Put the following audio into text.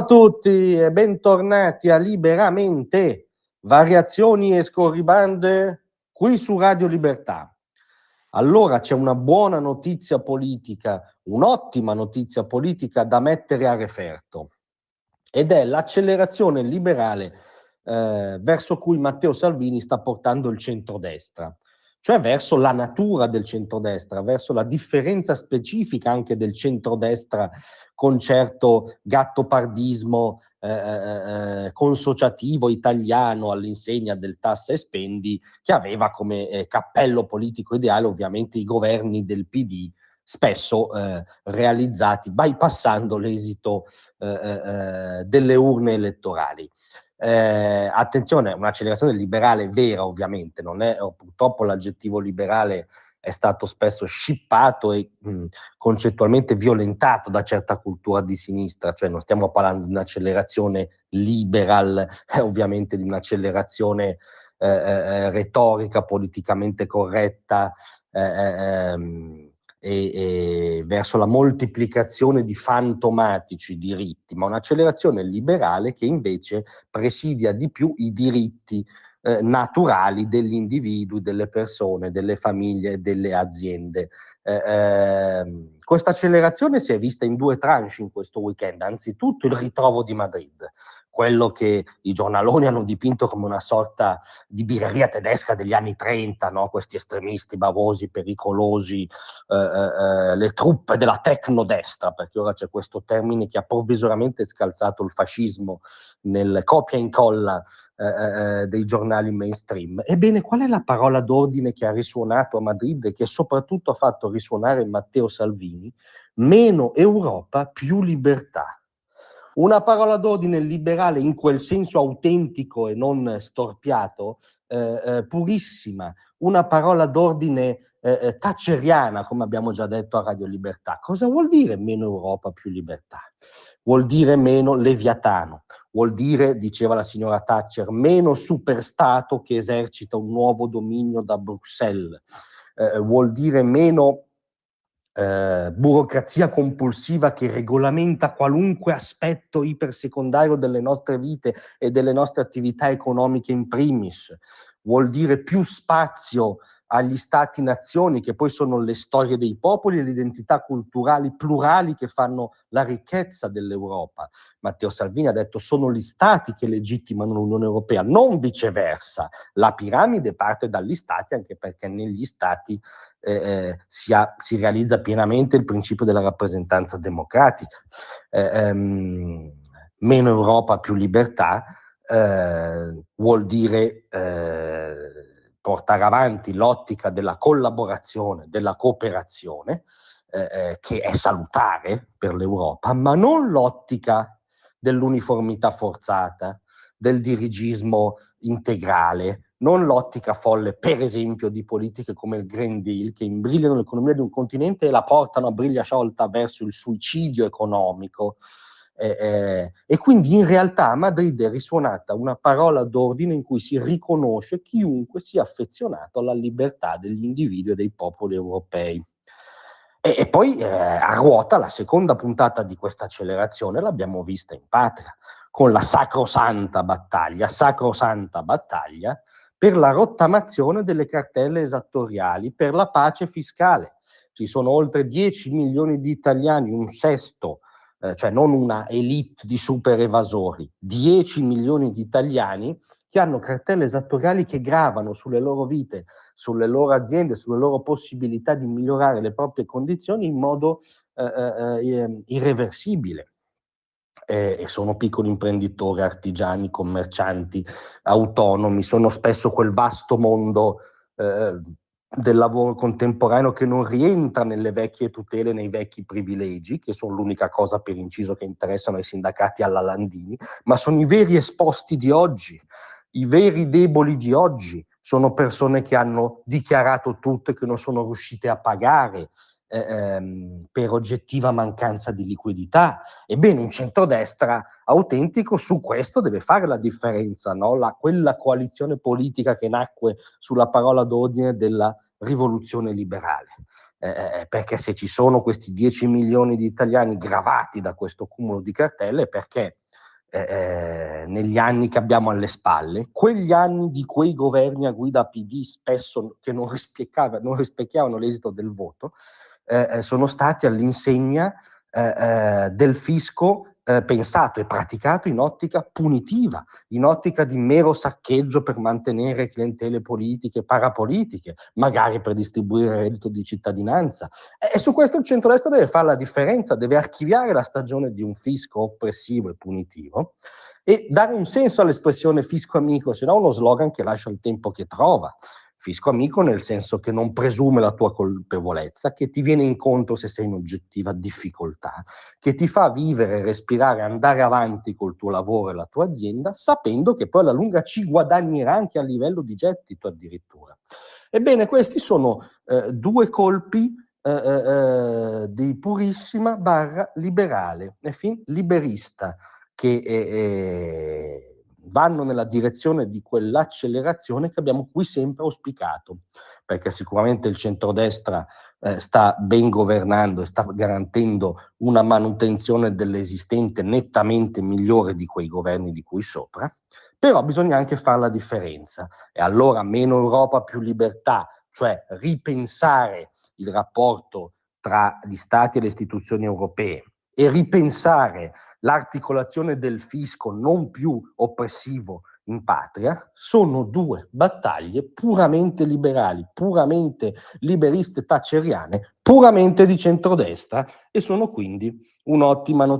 tutti e bentornati a Liberamente, variazioni e scorribande qui su Radio Libertà. Allora c'è una buona notizia politica, un'ottima notizia politica da mettere a referto, ed è l'accelerazione liberale verso cui Matteo Salvini sta portando il centrodestra, cioè verso la natura del centrodestra, verso la differenza specifica anche del centrodestra con certo gattopardismo consociativo italiano all'insegna del tassa e spendi, che aveva come cappello politico ideale ovviamente i governi del PD, spesso realizzati bypassando l'esito delle urne elettorali. Attenzione, un'accelerazione liberale vera, ovviamente, non è, purtroppo l'aggettivo liberale è stato spesso scippato e concettualmente violentato da certa cultura di sinistra, cioè non stiamo parlando di un'accelerazione liberal, ovviamente di un'accelerazione retorica, politicamente corretta, e verso la moltiplicazione di fantomatici diritti, ma un'accelerazione liberale che invece presidia di più i diritti naturali degli individui, delle persone, delle famiglie, delle aziende. Questa accelerazione si è vista in due tranche in questo weekend. Anzitutto il ritrovo di Madrid, quello che i giornaloni hanno dipinto come una sorta di birreria tedesca degli anni 30, no? Questi estremisti bavosi, pericolosi, le truppe della tecnodestra, perché ora c'è questo termine che ha provvisoriamente scalzato il fascismo nel copia e incolla dei giornali mainstream. Ebbene, qual è la parola d'ordine che ha risuonato a Madrid e che soprattutto ha fatto risuonare Matteo Salvini? Meno Europa, più libertà. Una parola d'ordine liberale in quel senso autentico e non storpiato, purissima, una parola d'ordine thatcheriana, come abbiamo già detto a Radio Libertà. Cosa vuol dire meno Europa, più libertà? Vuol dire meno Leviatano, vuol dire, diceva la signora Thatcher, meno superstato che esercita un nuovo dominio da Bruxelles, vuol dire meno burocrazia compulsiva che regolamenta qualunque aspetto ipersecondario delle nostre vite e delle nostre attività economiche in primis, vuol dire più spazio agli stati-nazioni, che poi sono le storie dei popoli e le identità culturali plurali che fanno la ricchezza dell'Europa. Matteo Salvini ha detto sono gli stati che legittimano l'Unione Europea, non viceversa. La piramide parte dagli stati, anche perché negli stati si realizza pienamente il principio della rappresentanza democratica. Meno Europa, più libertà vuol dire portare avanti l'ottica della collaborazione, della cooperazione, che è salutare per l'Europa, ma non l'ottica dell'uniformità forzata, del dirigismo integrale, non l'ottica folle, per esempio, di politiche come il Green Deal, che imbrigliano l'economia di un continente e la portano a briglia sciolta verso il suicidio economico. E quindi in realtà a Madrid è risuonata una parola d'ordine in cui si riconosce chiunque sia affezionato alla libertà degli individui e dei popoli europei. E poi a ruota la seconda puntata di questa accelerazione l'abbiamo vista in patria, con la sacrosanta battaglia per la rottamazione delle cartelle esattoriali, per la pace fiscale. Ci sono oltre 10 milioni di italiani, un sesto, cioè non una elite di super evasori, 10 milioni di italiani che hanno cartelle esattoriali che gravano sulle loro vite, sulle loro aziende, sulle loro possibilità di migliorare le proprie condizioni in modo irreversibile. E sono piccoli imprenditori, artigiani, commercianti, autonomi, sono spesso quel vasto mondo del lavoro contemporaneo che non rientra nelle vecchie tutele, nei vecchi privilegi, che sono l'unica cosa per inciso che interessano ai sindacati alla Landini, ma sono i veri esposti di oggi, i veri deboli di oggi, sono persone che hanno dichiarato tutto e che non sono riuscite a pagare per oggettiva mancanza di liquidità. Ebbene, un centrodestra autentico su questo deve fare la differenza, no? Quella coalizione politica che nacque sulla parola d'ordine della rivoluzione liberale. Perché se ci sono questi 10 milioni di italiani gravati da questo cumulo di cartelle, perché negli anni che abbiamo alle spalle, quegli anni di quei governi a guida PD spesso che non rispecchiavano l'esito del voto, sono stati all'insegna del fisco pensato e praticato in ottica punitiva, in ottica di mero saccheggio per mantenere clientele politiche, parapolitiche, magari per distribuire il reddito di cittadinanza. E su questo il centrodestra deve fare la differenza, deve archiviare la stagione di un fisco oppressivo e punitivo e dare un senso all'espressione fisco amico, se no uno slogan che lascia il tempo che trova. Fisco amico nel senso che non presume la tua colpevolezza, che ti viene incontro se sei in oggettiva difficoltà, che ti fa vivere, respirare, andare avanti col tuo lavoro e la tua azienda, sapendo che poi alla lunga ci guadagnerà anche a livello di gettito addirittura. Ebbene, questi sono due colpi di purissima barra liberale, liberista, che vanno nella direzione di quell'accelerazione che abbiamo qui sempre auspicato, perché sicuramente il centrodestra sta ben governando e sta garantendo una manutenzione dell'esistente nettamente migliore di quei governi di cui sopra, però bisogna anche fare la differenza e allora meno Europa, più libertà, cioè ripensare il rapporto tra gli Stati e le istituzioni europee e ripensare l'articolazione del fisco non più oppressivo in patria, sono due battaglie puramente liberali, puramente liberiste thatcheriane, puramente di centrodestra e sono quindi un'ottima notizia.